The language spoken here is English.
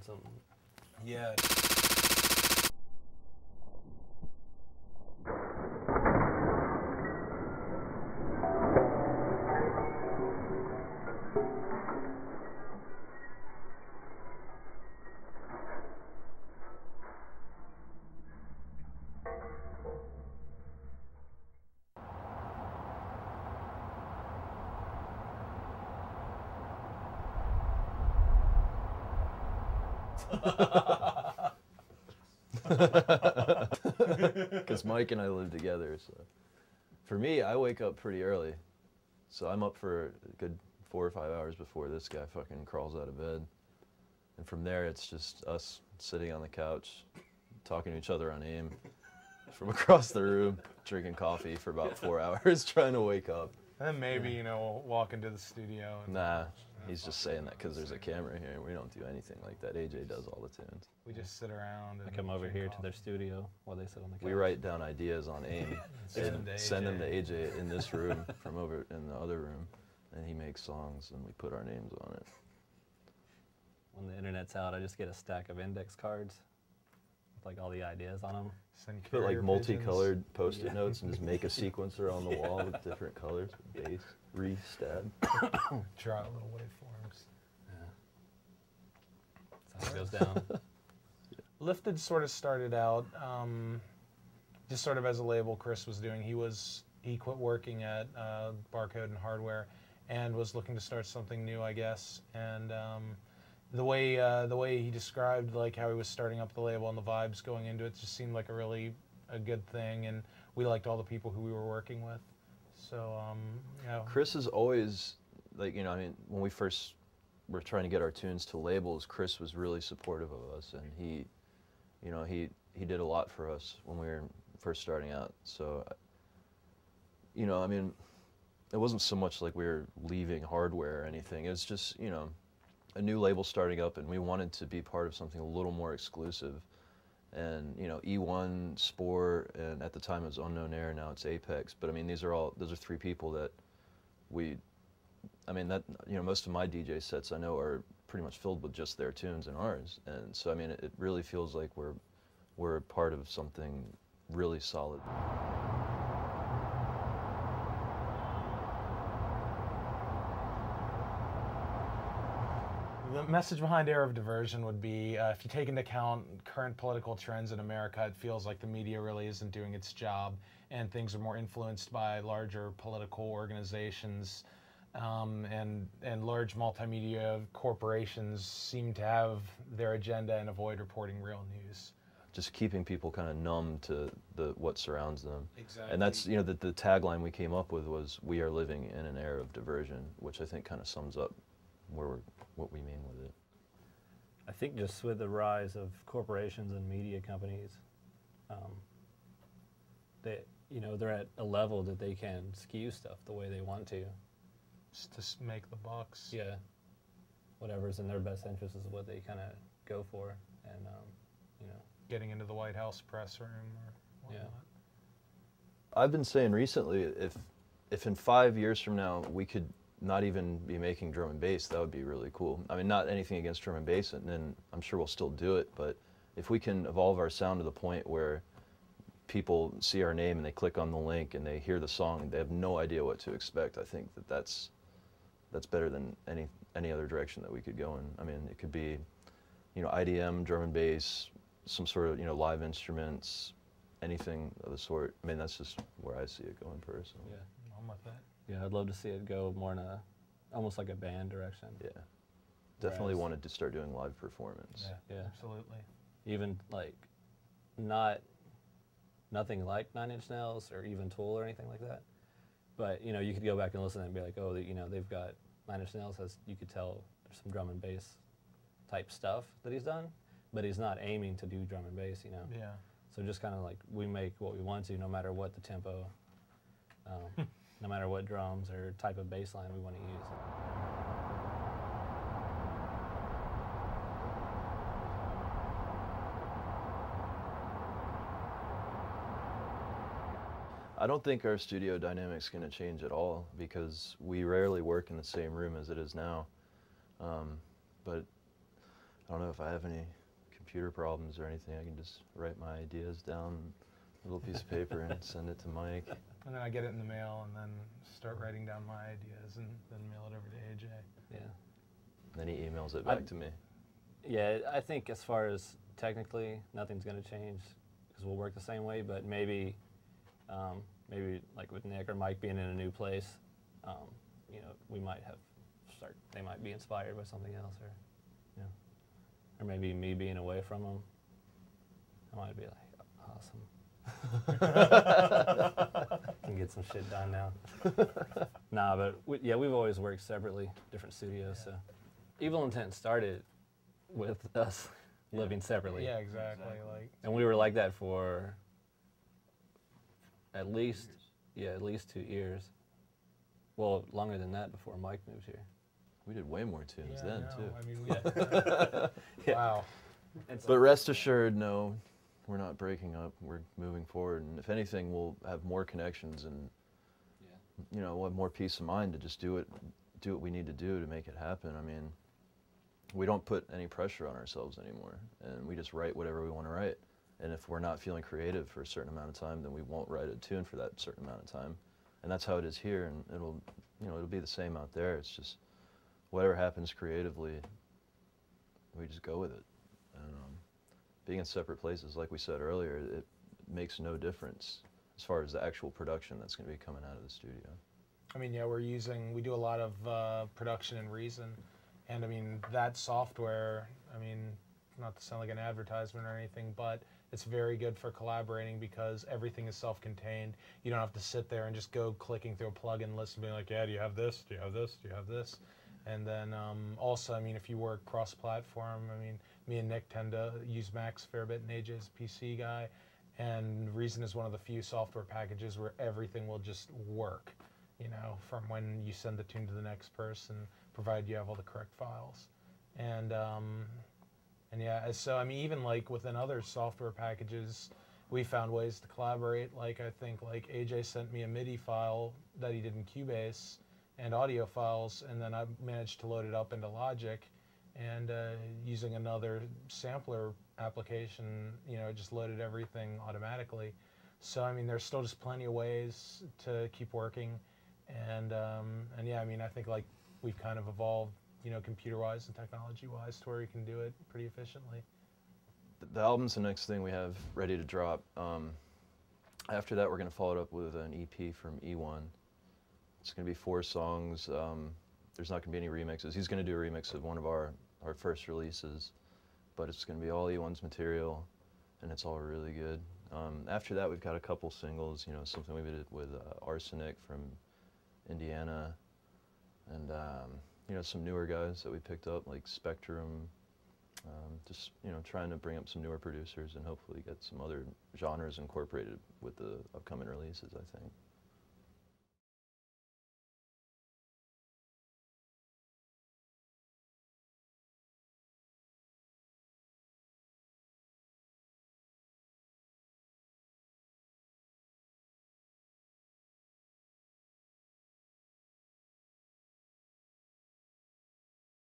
something. Yeah. Because Mike and I live together, so. For me, I wake up pretty early. So I'm up for a good 4 or 5 hours before this guy fucking crawls out of bed. And from there, it's just us sitting on the couch, talking to each other on AIM from across the room, drinking coffee for about 4 hours, trying to wake up. And then maybe, you know, walk into the studio. And Nah, he's just saying that because there's a camera here. We don't do anything like that. AJ does all the tunes. we just sit around. And I come over drink here to coffee. their studio while they sit on the couch. We write down ideas on AIM Send and them to send them to AJ. AJ in this room from over in the other room. And he makes songs and we put our names on it. When the internet's out, I just get a stack of index cards with like all the ideas on them. Send Put like carrier multicolored post-it notes and just make a sequencer on the wall with different colors, bass, re-stab. pigeons, draw little waveforms. That's how it goes down. Lifted sort of started out just sort of as a label Chris was doing. He quit working at Barcode and Hardware and was looking to start something new, I guess. And the way he described like how he was starting up the label and the vibes going into it just seemed like a good thing. And we liked all the people who we were working with. So you know. Chris is always, like, you know, I mean, when we first were trying to get our tunes to labels, Chris was really supportive of us, and he, you know, he did a lot for us when we were first starting out. So, you know, I mean, it wasn't so much like we were leaving Hardware or anything. It was just, you know, a new label starting up, and we wanted to be part of something a little more exclusive. And, you know, E1, Spore, and at the time it was Unknown Air, now it's Apex. But I mean, those are 3 people that I mean, that, you know, most of my DJ sets I know are pretty much filled with just their tunes and ours. And so, I mean, it really feels like we're part of something really solid. The message behind Era of Diversion would be, if you take into account current political trends in America, it feels like the media really isn't doing its job, and things are more influenced by larger political organizations, and large multimedia corporations seem to have their agenda and avoid reporting real news. Just keeping people kind of numb to what surrounds them. Exactly. And that's, you know, the tagline we came up with was, "We are living in an era of diversion," which I think kind of sums up what we mean with it. I think just with the rise of corporations and media companies, they're at a level that they can skew stuff the way they want to. Just to make the bucks. Yeah, whatever's in their best interest is what they kind of go for, and you know. Getting into the White House press room or whatnot. Yeah. I've been saying recently, if in 5 years from now we could not even be making drum and bass, that would be really cool. I mean, not anything against drum and bass, and I'm sure we'll still do it, but if we can evolve our sound to the point where people see our name and they click on the link and they hear the song and they have no idea what to expect, I think that's better than any other direction that we could go in. I mean, it could be, you know, IDM, drum and bass, some sort of, you know, live instruments, anything of the sort. I mean, that's just where I see it going personally. Yeah. I'm with that. Yeah, I'd love to see it go more in almost like a band direction. Yeah. Definitely Whereas- wanted to start doing live performance. Yeah. Absolutely. Even like nothing like 9 Inch Nails or even Tool or anything like that. But, you know, you could go back and listen and be like, oh, you know, they've got 9 Inch Nails has, you could tell there's some drum and bass type stuff that he's done, but he's not aiming to do drum and bass, you know. Yeah. So just kind of like we make what we want to, no matter what the tempo, no matter what drums or type of bass line we want to use. I don't think our studio dynamic's going to change at all because we rarely work in the same room as it is now. But I don't know if I have any computer problems or anything. I can just write my ideas down on a little piece of paper and send it to Mike. And then I get it in the mail and then start writing down my ideas and then mail it over to AJ. Yeah. And then he emails it back to me. Yeah, I think as far as technically, nothing's going to change because we'll work the same way, but maybe like with Nick or Mike being in a new place, you know, we might they might be inspired by something else, or, you know, or maybe me being away from them, I might be like, awesome. Can get some shit done now. Nah, but we've always worked separately, different studios, so. Evil Intent started with us living separately. Yeah, exactly. Like, and we were like that for at least 2 years. Well, longer than that before Mike moved here. We did way more tunes then, too. I mean, Yeah. Wow. But rest assured, no, we're not breaking up. We're moving forward, and if anything, we'll have more connections and, you know, we'll have more peace of mind to just do what we need to do to make it happen. I mean, we don't put any pressure on ourselves anymore, and we just write whatever we want to write. And if we're not feeling creative for a certain amount of time, then we won't write a tune for that certain amount of time. And that's how it is here, and it'll be the same out there. It's just whatever happens creatively, we just go with it. And being in separate places, like we said earlier, it makes no difference as far as the actual production that's going to be coming out of the studio. I mean, yeah, we do a lot of production in Reason, and I mean, that software, I mean, not to sound like an advertisement or anything, but it's very good for collaborating because everything is self-contained. You don't have to sit there and just go clicking through a plugin list and being like, yeah, do you have this? Do you have this? Do you have this? And then also, I mean, if you work cross-platform, I mean, me and Nick tend to use Macs a fair bit, and AJ's a PC guy, and Reason is one of the few software packages where everything will just work, you know, from when you send the tune to the next person, provided you have all the correct files. And yeah, so I mean, even like within other software packages, we found ways to collaborate. Like, I think like AJ sent me a MIDI file that he did in Cubase and audio files, and then I managed to load it up into Logic, and using another sampler application, you know, it just loaded everything automatically. So I mean, there's still just plenty of ways to keep working, and yeah, I mean, I think like we've kind of evolved, you know, computer-wise and technology-wise to where you can do it pretty efficiently. The album's the next thing we have ready to drop. After that, we're going to follow it up with an EP from E1. It's going to be 4 songs. There's not going to be any remixes. He's going to do a remix of one of our first releases, but it's going to be all E1's material, and it's all really good. After that, we've got a couple singles, you know, something we did with Arsenic from Indiana, and you know, some newer guys that we picked up, like Spectrum, just, you know, trying to bring up some newer producers and hopefully get some other genres incorporated with the upcoming releases, I think.